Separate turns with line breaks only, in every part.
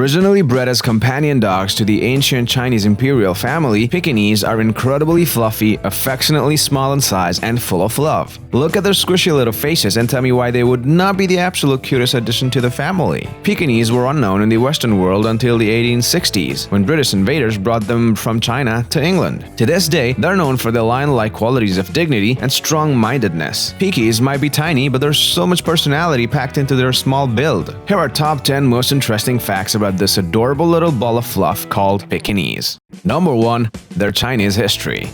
Originally bred as companion dogs to the ancient Chinese imperial family, Pekingese are incredibly fluffy, affectionately small in size, and full of love. Look at their squishy little faces and tell me why they would not be the absolute cutest addition to the family. Pekingese were unknown in the Western world until the 1860s, when British invaders brought them from China to England. To this day, they're known for their lion-like qualities of dignity and strong-mindedness. Pekingese might be tiny, but there's so much personality packed into their small build. Here are top 10 most interesting facts about this adorable little ball of fluff called Pekingese. Number 1. Their Chinese history.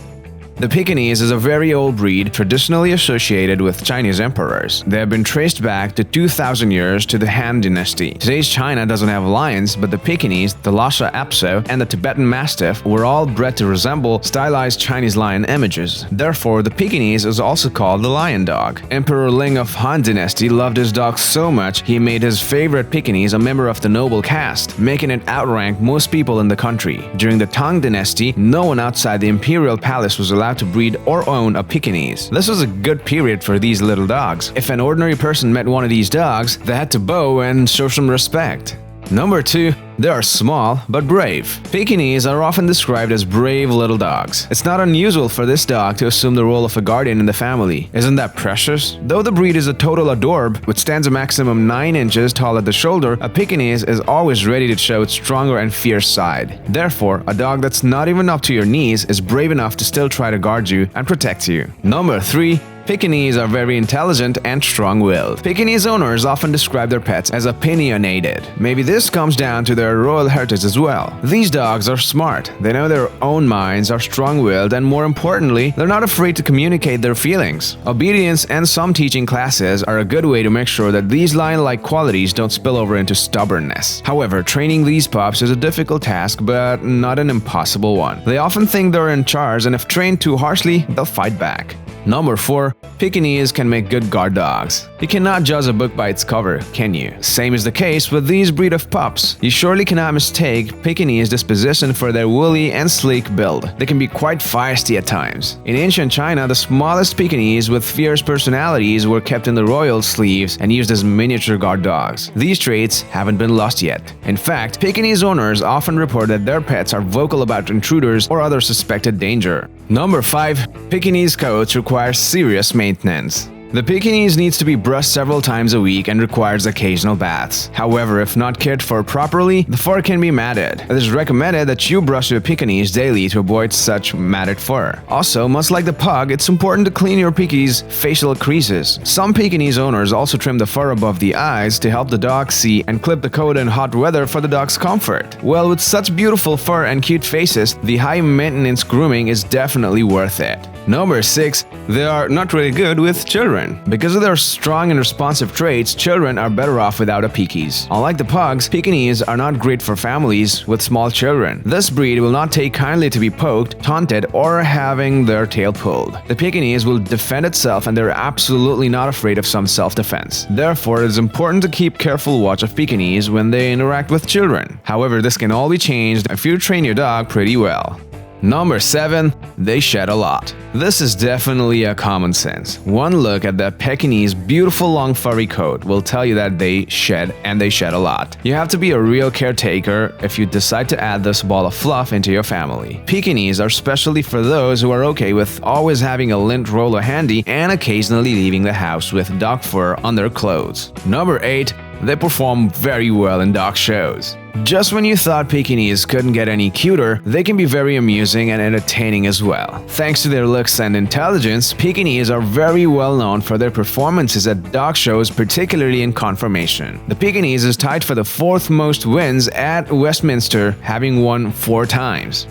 The Pekingese is a very old breed traditionally associated with Chinese emperors. They have been traced back to 2,000 years to the Han Dynasty. Today's China doesn't have lions, but the Pekingese, the Lhasa Apso, and the Tibetan Mastiff were all bred to resemble stylized Chinese lion images. Therefore, the Pekingese is also called the lion dog. Emperor Ling of Han Dynasty loved his dog so much he made his favorite Pekingese a member of the noble caste, making it outrank most people in the country. During the Tang Dynasty, no one outside the imperial palace was allowed to breed or own a Pekingese. This was a good period for these little dogs. If an ordinary person met one of these dogs, they had to bow and show some respect. Number 2. They are small but brave. Pekingese are often described as brave little dogs. It's not unusual for this dog to assume the role of a guardian in the family. Isn't that precious? Though the breed is a total adorb, which stands a maximum 9 inches tall at the shoulder, a Pekingese is always ready to show its stronger and fierce side. Therefore, a dog that's not even up to your knees is brave enough to still try to guard you and protect you. Number 3. Pekingese are very intelligent and strong-willed. Pekingese owners often describe their pets as opinionated. Maybe this comes down to their royal heritage as well. These dogs are smart, they know their own minds, are strong-willed, and more importantly, they're not afraid to communicate their feelings. Obedience and some teaching classes are a good way to make sure that these lion-like qualities don't spill over into stubbornness. However, training these pups is a difficult task, but not an impossible one. They often think they're in charge, and if trained too harshly, they'll fight back. Number 4. Pekingese can make good guard dogs. You cannot judge a book by its cover, can you? Same is the case with these breed of pups. You surely cannot mistake Pekingese disposition for their woolly and sleek build. They can be quite feisty at times. In ancient China, the smallest Pekingese with fierce personalities were kept in the royal sleeves and used as miniature guard dogs. These traits haven't been lost yet. In fact, Pekingese owners often report that their pets are vocal about intruders or other suspected danger. Number 5. Pekingese coats require serious maintenance. The Pekingese needs to be brushed several times a week and requires occasional baths. However, if not cared for properly, the fur can be matted. It is recommended that you brush your Pekingese daily to avoid such matted fur. Also, much like the pug, it's important to clean your Pekingese facial creases. Some Pekingese owners also trim the fur above the eyes to help the dog see and clip the coat in hot weather for the dog's comfort. Well, with such beautiful fur and cute faces, the high-maintenance grooming is definitely worth it. Number 6. They are not really good with children. Because of their strong and responsive traits, children are better off without a Pekingese. Unlike the pugs, Pekingese are not great for families with small children. This breed will not take kindly to be poked, taunted, or having their tail pulled. The Pekingese will defend itself and they're absolutely not afraid of some self-defense. Therefore, it is important to keep careful watch of Pekingese when they interact with children. However, this can all be changed if you train your dog pretty well. Number 7. They shed a lot. This is definitely a common sense. One look at the Pekingese beautiful long furry coat will tell you that they shed a lot. You have to be a real caretaker if you decide to add this ball of fluff into your family. Pekingese are specially for those who are okay with always having a lint roller handy and occasionally leaving the house with dog fur on their clothes. Number 8. They perform very well in dog shows. Just when you thought Pekingese couldn't get any cuter, they can be very amusing and entertaining as well. Thanks to their looks and intelligence, Pekingese are very well known for their performances at dog shows, particularly in conformation. The Pekingese is tied for the 4th most wins at Westminster, having won 4 times.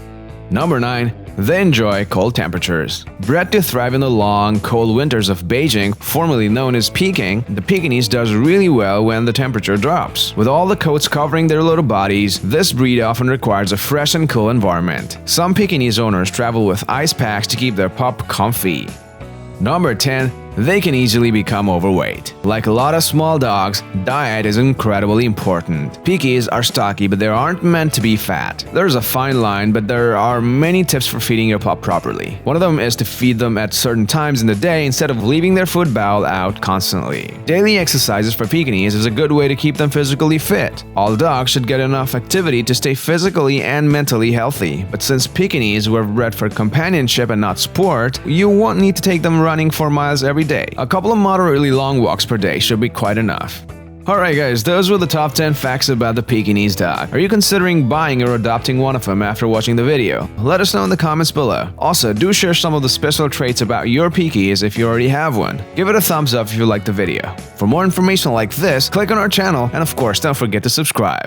Number 9. They enjoy cold temperatures. Bred to thrive in the long, cold winters of Beijing, formerly known as Peking, the Pekingese does really well when the temperature drops. With all the coats covering their little bodies, this breed often requires a fresh and cool environment. Some Pekingese owners travel with ice packs to keep their pup comfy. Number 10. they can easily become overweight. Like a lot of small dogs, diet is incredibly important. Pekingese are stocky, but they aren't meant to be fat. There's a fine line, but there are many tips for feeding your pup properly. One of them is to feed them at certain times in the day instead of leaving their food bowl out constantly. Daily exercises for Pekingese is a good way to keep them physically fit. All dogs should get enough activity to stay physically and mentally healthy, but since Pekingese were bred for companionship and not sport, you won't need to take them running for miles every day. A couple of moderately long walks per day should be quite enough. Alright guys, those were the top 10 facts about the Pekingese dog. Are you considering buying or adopting one of them after watching the video? Let us know in the comments below. Also, do share some of the special traits about your Pekingese if you already have one. Give it a thumbs up if you liked the video. For more information like this, click on our channel, and of course, don't forget to subscribe.